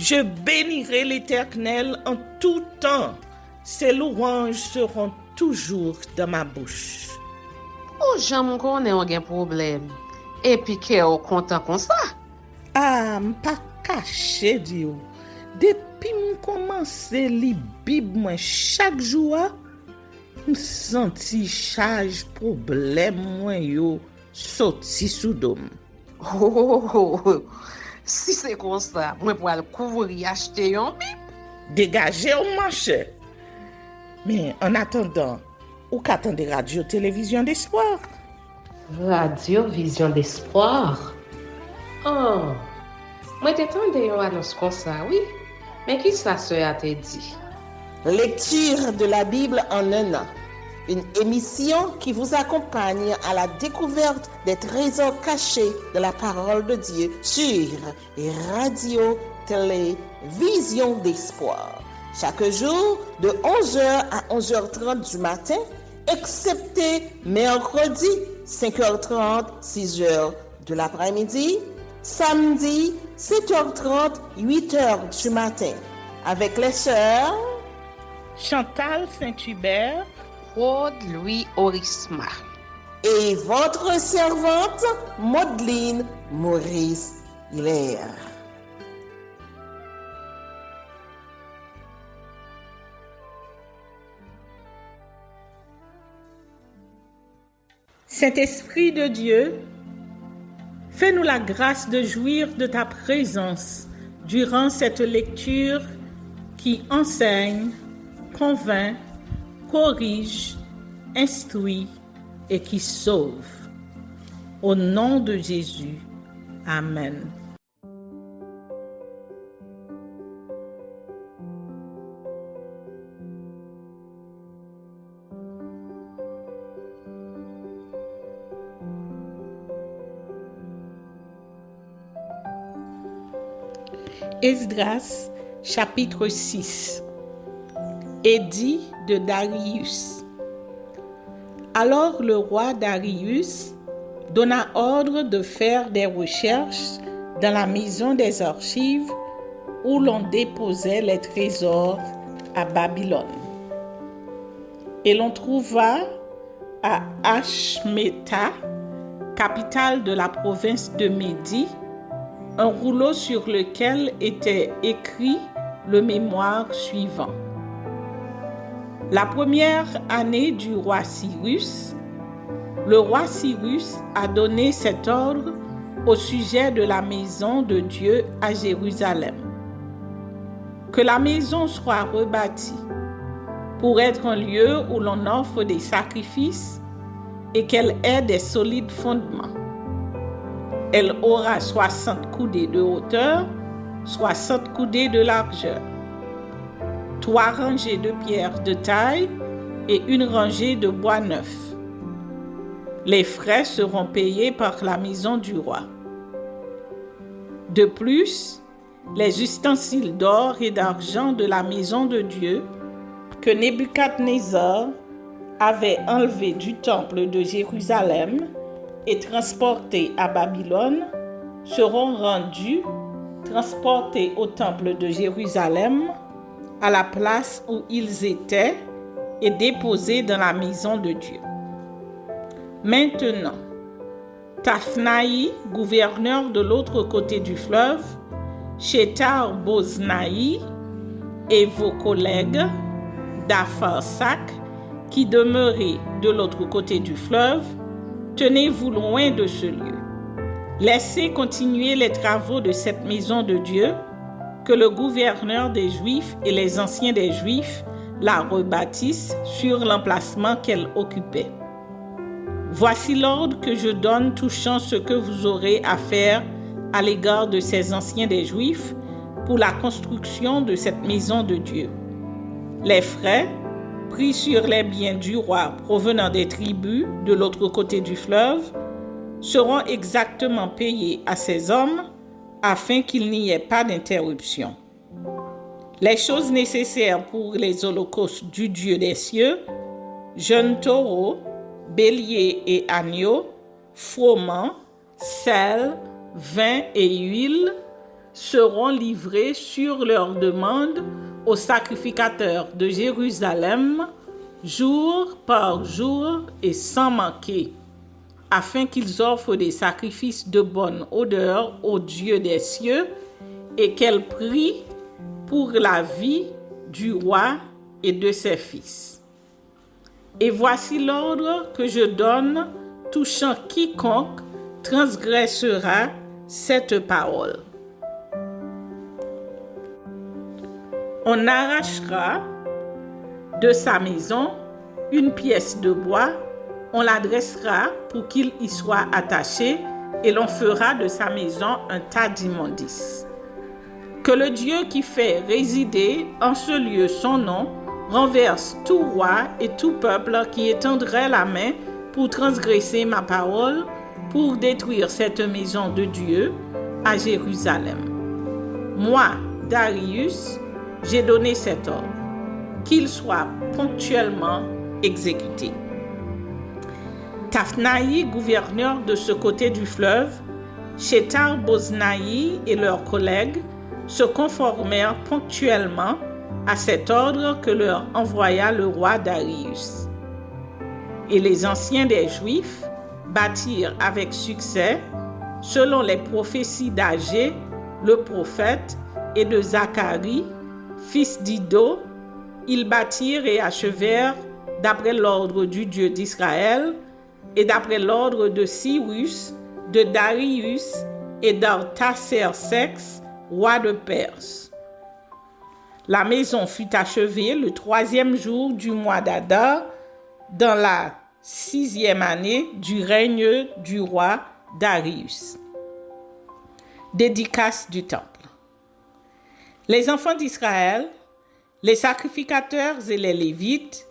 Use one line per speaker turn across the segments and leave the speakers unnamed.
Je bénirai l'Éternel en tout temps. Ses louanges seront toujours dans ma bouche.
Oh, j'aime qu'on ait un problème. Et puis qu'elle est content comme ça.
Ah, m'pas caché, Dieu. Depuis m'commence li Bible moi chaque jour, m'senti charge problème moi yo sorti sous dôme.
Oh, si c'est comme ça, moi pour aller couvrir acheter un Bible.
Dégagez au marché. Mais en attendant, ou qu'attendez radio-télévision d'espoir?
Radio Vision d'Espoir. Oh, moi t'attendais une annonce comme ça, oui. Mais qui ça a te dit?
Lecture de la Bible en un an. Une émission qui vous accompagne à la découverte des trésors cachés de la parole de Dieu sur Radio Télévision d'Espoir. Chaque jour de 11h à 11h30 du matin, excepté mercredi 5h30, 6h de l'après-midi, samedi 7h30, 8h du matin, avec les sœurs
Chantal Saint-Hubert,
Claude Louis Orisma.
Et votre servante, Maudeline Maurice Hilaire.
Saint-Esprit de Dieu, fais-nous la grâce de jouir de ta présence durant cette lecture qui enseigne, convainc, corrige, instruit et qui sauve. Au nom de Jésus. Amen. Esdras, chapitre 6. Édit de Darius. Alors le roi Darius donna ordre de faire des recherches dans la maison des archives où l'on déposait les trésors à Babylone. Et l'on trouva à Ashmeta, capitale de la province de Médie, un rouleau sur lequel était écrit le mémoire suivant. La première année du roi Cyrus, le roi Cyrus a donné cet ordre au sujet de la maison de Dieu à Jérusalem. Que la maison soit rebâtie pour être un lieu où l'on offre des sacrifices et qu'elle ait des solides fondements. Elle aura 60 coudées de hauteur, 60 coudées de largeur, 3 rangées de pierres de taille et une rangée de bois neuf. Les frais seront payés par la maison du roi. De plus, les ustensiles d'or et d'argent de la maison de Dieu que Nebuchadnezzar avait enlevés du temple de Jérusalem et transportés à Babylone seront rendus, transportés au temple de Jérusalem, à la place où ils étaient et déposés dans la maison de Dieu. Maintenant, Taphnaï, gouverneur de l'autre côté du fleuve, Shethar-Boznaï et vos collègues d'Apharsac, qui demeuraient de l'autre côté du fleuve, tenez-vous loin de ce lieu. Laissez continuer les travaux de cette maison de Dieu, que le gouverneur des Juifs et les anciens des Juifs la rebâtissent sur l'emplacement qu'elle occupait. Voici l'ordre que je donne touchant ce que vous aurez à faire à l'égard de ces anciens des Juifs pour la construction de cette maison de Dieu. Les frais, pris sur les biens du roi provenant des tribus de l'autre côté du fleuve, seront exactement payés à ces hommes afin qu'il n'y ait pas d'interruption. Les choses nécessaires pour les holocaustes du Dieu des cieux, jeunes taureaux, béliers et agneaux, froment, sel, vin et huile, seront livrés sur leur demande aux sacrificateurs de Jérusalem, jour par jour et sans manquer, afin qu'ils offrent des sacrifices de bonne odeur au Dieu des cieux et qu'elle prie pour la vie du roi et de ses fils. Et voici l'ordre que je donne touchant quiconque transgressera cette parole. On arrachera de sa maison une pièce de bois, on la dressera pour qu'il y soit attaché et l'on fera de sa maison un tas d'immondices. Que le Dieu qui fait résider en ce lieu son nom renverse tout roi et tout peuple qui étendrait la main pour transgresser ma parole, pour détruire cette maison de Dieu à Jérusalem. Moi, Darius, j'ai donné cet ordre, qu'il soit ponctuellement exécuté. Taphnaï, gouverneur de ce côté du fleuve, Shethar-Boznaï et leurs collègues se conformèrent ponctuellement à cet ordre que leur envoya le roi Darius. Et les anciens des Juifs bâtirent avec succès, selon les prophéties d'Agé, le prophète, et de Zacharie, fils d'Iddo, ils bâtirent et achevèrent d'après l'ordre du Dieu d'Israël et d'après l'ordre de Cyrus, de Darius et d'Artaxerxès, roi de Perse. La maison fut achevée le 3e jour du mois d'Adar, dans la 6e année du règne du roi Darius. Dédicace du temple. Les enfants d'Israël, les sacrificateurs et les Lévites,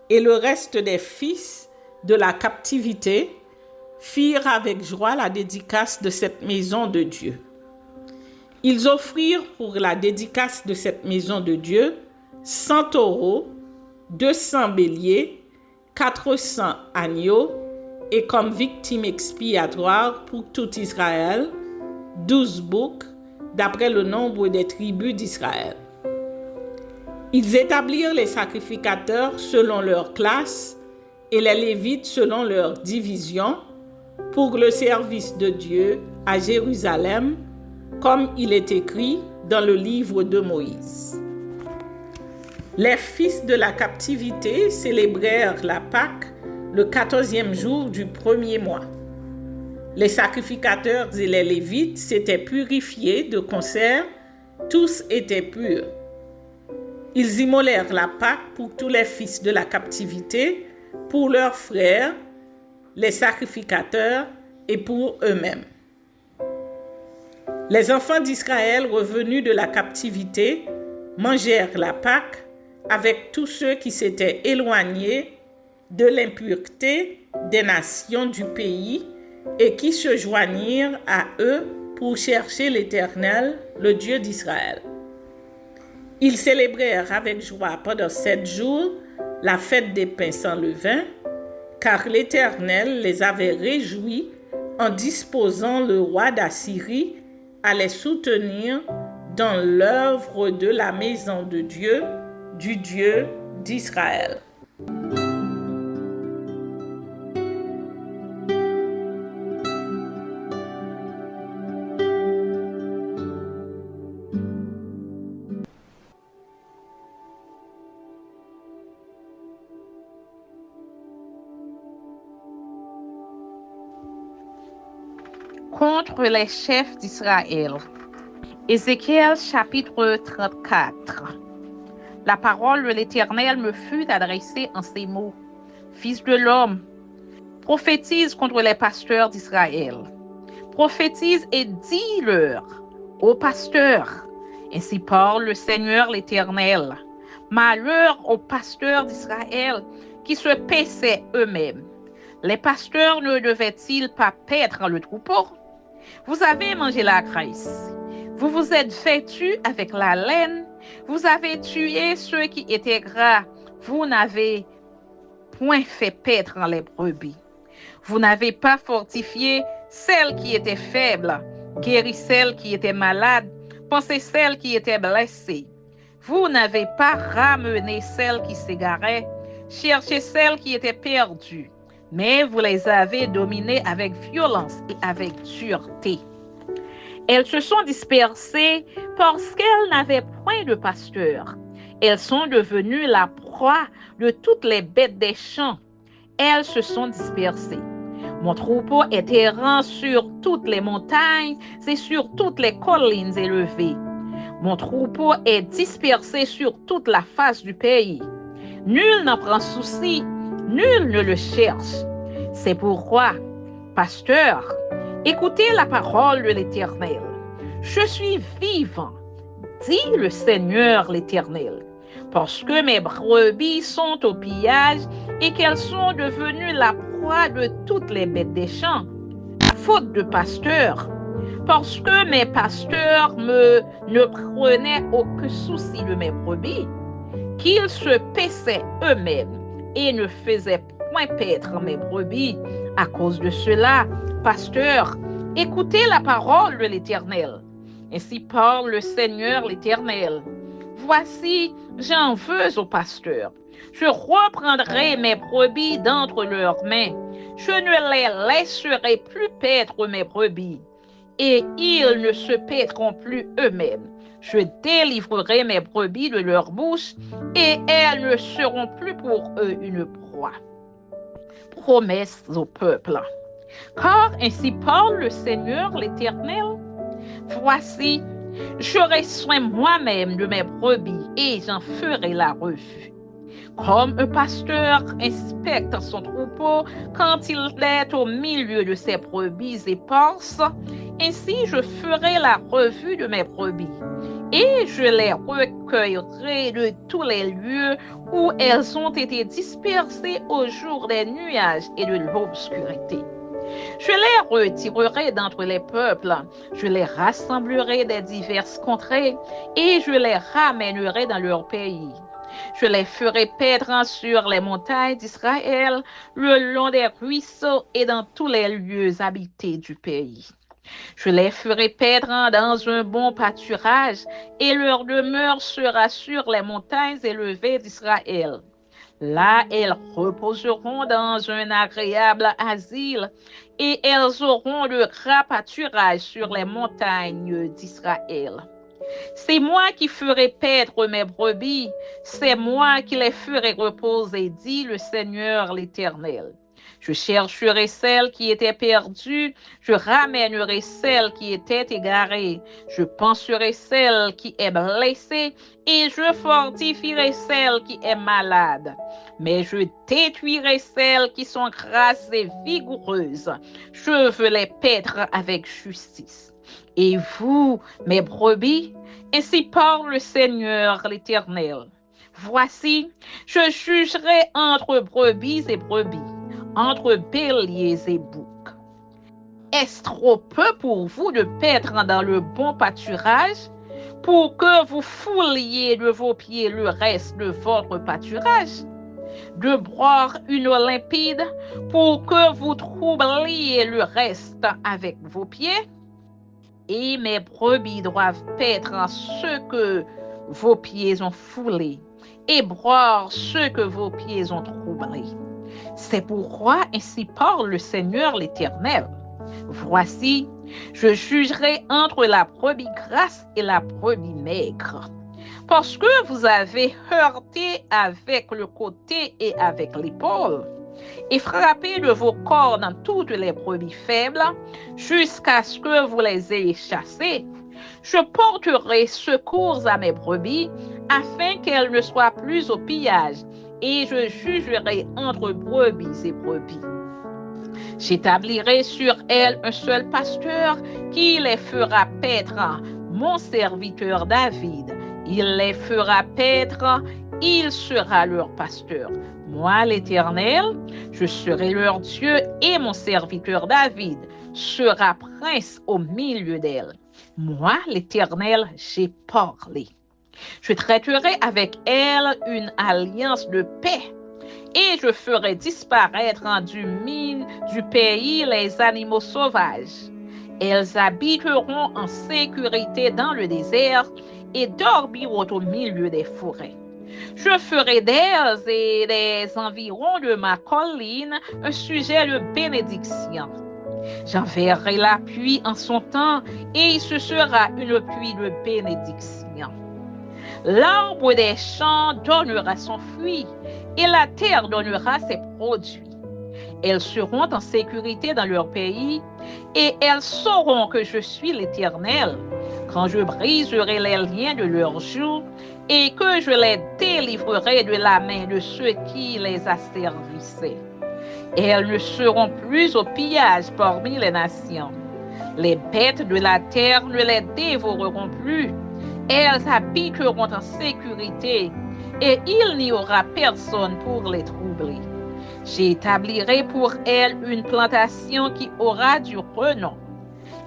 et le reste des fils de la captivité firent avec joie la dédicace de cette maison de Dieu. Ils offrirent pour la dédicace de cette maison de Dieu 100 taureaux, 200 béliers, 400 agneaux, et comme victime expiatoire pour tout Israël, 12 boucs, d'après le nombre des tribus d'Israël. Ils établirent les sacrificateurs selon leur classe et les Lévites selon leur division pour le service de Dieu à Jérusalem, comme il est écrit dans le livre de Moïse. Les fils de la captivité célébrèrent la Pâque le 14e jour du 1er mois. Les sacrificateurs et les Lévites s'étaient purifiés de concert, tous étaient purs. Ils immolèrent la Pâque pour tous les fils de la captivité, pour leurs frères, les sacrificateurs et pour eux-mêmes. Les enfants d'Israël revenus de la captivité mangèrent la Pâque avec tous ceux qui s'étaient éloignés de l'impureté des nations du pays et qui se joignirent à eux pour chercher l'Éternel, le Dieu d'Israël. Ils célébrèrent avec joie pendant 7 jours la fête des pains sans levain, car l'Éternel les avait réjouis en disposant le roi d'Assyrie à les soutenir dans l'œuvre de la maison de Dieu, du Dieu d'Israël.
Contre les chefs d'Israël. Ézéchiel chapitre 34. La parole de l'Éternel me fut adressée en ces mots. Fils de l'homme, prophétise contre les pasteurs d'Israël. Prophétise et dis-leur, ô pasteurs, ainsi parle le Seigneur l'Éternel. Malheur aux pasteurs d'Israël qui se paissaient eux-mêmes. Les pasteurs ne devaient-ils pas paître le troupeau? Vous avez mangé la graisse. Vous vous êtes vêtus avec la laine. Vous avez tué ceux qui étaient gras. Vous n'avez point fait paître les brebis. Vous n'avez pas fortifié celles qui étaient faibles, guéri celles qui étaient malades, Pensez celle qui était blessée. Vous n'avez pas ramené celle qui s'égarait. Cherchez celle qui était perdue. Mais vous les avez dominées avec violence et avec dureté. Elles se sont dispersées parce qu'elles n'avaient point de pasteur. Elles sont devenues la proie de toutes les bêtes des champs. Elles se sont dispersées. Mon troupeau est errant sur toutes les montagnes et sur toutes les collines élevées. Mon troupeau est dispersé sur toute la face du pays. Nul n'en prend souci, nul ne le cherche. C'est pourquoi, pasteur, écoutez la parole de l'Éternel. Je suis vivant, dit le Seigneur l'Éternel, parce que mes brebis sont au pillage et qu'elles sont devenues la proie de toutes les bêtes des champs, faute de pasteurs, parce que mes pasteurs ne prenaient aucun souci de mes brebis, qu'ils se paissaient eux-mêmes et ne faisaient point paître mes brebis. À cause de cela, pasteur, écoutez la parole de l'Éternel. Ainsi parle le Seigneur l'Éternel. Voici, j'en veux aux pasteurs. Je reprendrai mes brebis d'entre leurs mains. Je ne les laisserai plus paître mes brebis, et ils ne se paîtront plus eux-mêmes. Je délivrerai mes brebis de leur bouche, et elles ne seront plus pour eux une proie. Promesse au peuple. Car ainsi parle le Seigneur l'Éternel. Voici, j'aurai soin moi-même de mes brebis et j'en ferai la revue. Comme un pasteur inspecte son troupeau quand il est au milieu de ses brebis éparses, ainsi je ferai la revue de mes brebis et je les recueillerai de tous les lieux où elles ont été dispersées au jour des nuages et de l'obscurité. Je les retirerai d'entre les peuples, je les rassemblerai des diverses contrées et je les ramènerai dans leur pays. Je les ferai paître sur les montagnes d'Israël, le long des ruisseaux et dans tous les lieux habités du pays. Je les ferai paître dans un bon pâturage et leur demeure sera sur les montagnes élevées d'Israël. Là, elles reposeront dans un agréable asile et elles auront de gras pâturage sur les montagnes d'Israël. C'est moi qui ferai paître mes brebis, c'est moi qui les ferai reposer, dit le Seigneur l'Éternel. Je chercherai celles qui étaient perdues, je ramènerai celles qui étaient égarées, je panserai celle qui est blessée et je fortifierai celle qui est malade. Mais je détruirai celles qui sont grasses et vigoureuses, je veux les paître avec justice. Et vous, mes brebis, ainsi parle le Seigneur l'Éternel. Voici, je jugerai entre brebis et brebis, entre béliers et boucs. Est-ce trop peu pour vous de paître dans le bon pâturage, pour que vous fouliez de vos pieds le reste de votre pâturage? De broyer une eau limpide, pour que vous troubliez le reste avec vos pieds? Et mes brebis doivent paître ce que vos pieds ont foulé, et broyer ce que vos pieds ont troublé. C'est pourquoi ainsi parle le Seigneur l'Éternel. Voici, je jugerai entre la brebis grasse et la brebis maigre. Parce que vous avez heurté avec le côté et avec l'épaule, et frappé de vos cornes toutes les brebis faibles, jusqu'à ce que vous les ayez chassées, je porterai secours à mes brebis, afin qu'elles ne soient plus au pillage, et je jugerai entre brebis et brebis. J'établirai sur elles un seul pasteur qui les fera paître, mon serviteur David. Il les fera paître, il sera leur pasteur. Moi, l'Éternel, je serai leur Dieu et mon serviteur David sera prince au milieu d'elles. Moi, l'Éternel, j'ai parlé. Je traiterai avec elles une alliance de paix et je ferai disparaître du pays les animaux sauvages. Elles habiteront en sécurité dans le désert et dormiront au milieu des forêts. Je ferai d'elles et des environs de ma colline un sujet de bénédiction. J'enverrai la pluie en son temps et ce sera une pluie de bénédiction. L'arbre des champs donnera son fruit et la terre donnera ses produits. Elles seront en sécurité dans leur pays et elles sauront que je suis l'Éternel quand je briserai les liens de leurs joues et que je les délivrerai de la main de ceux qui les asservissaient. Elles ne seront plus au pillage parmi les nations. Les bêtes de la terre ne les dévoreront plus. Elles habiteront en sécurité et il n'y aura personne pour les troubler. J'établirai pour elles une plantation qui aura du renom.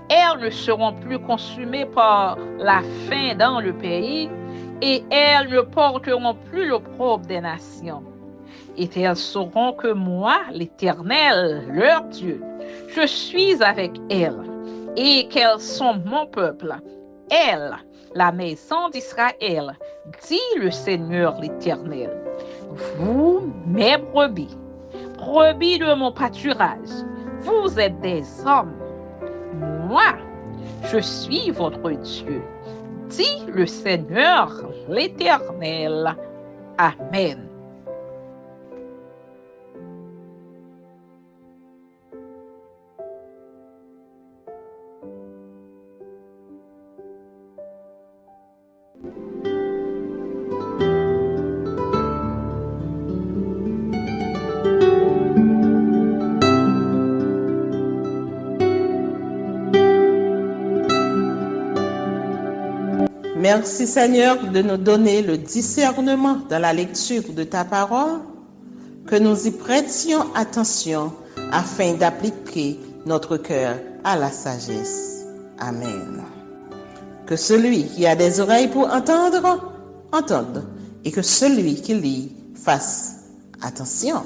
Elles ne seront plus consumées par la faim dans le pays et elles ne porteront plus l'opprobre des nations. Et elles sauront que moi, l'Éternel, leur Dieu, je suis avec elles et qu'elles sont mon peuple. Elles, la maison d'Israël, dit le Seigneur l'Éternel. Vous, mes brebis de mon pâturage, vous êtes des hommes. Moi, je suis votre Dieu, dit le Seigneur l'Éternel. Amen.
Merci Seigneur de nous donner le discernement dans la lecture de ta parole, que nous y prêtions attention afin d'appliquer notre cœur à la sagesse. Amen. Que celui qui a des oreilles pour entendre, entende, et que celui qui lit fasse attention.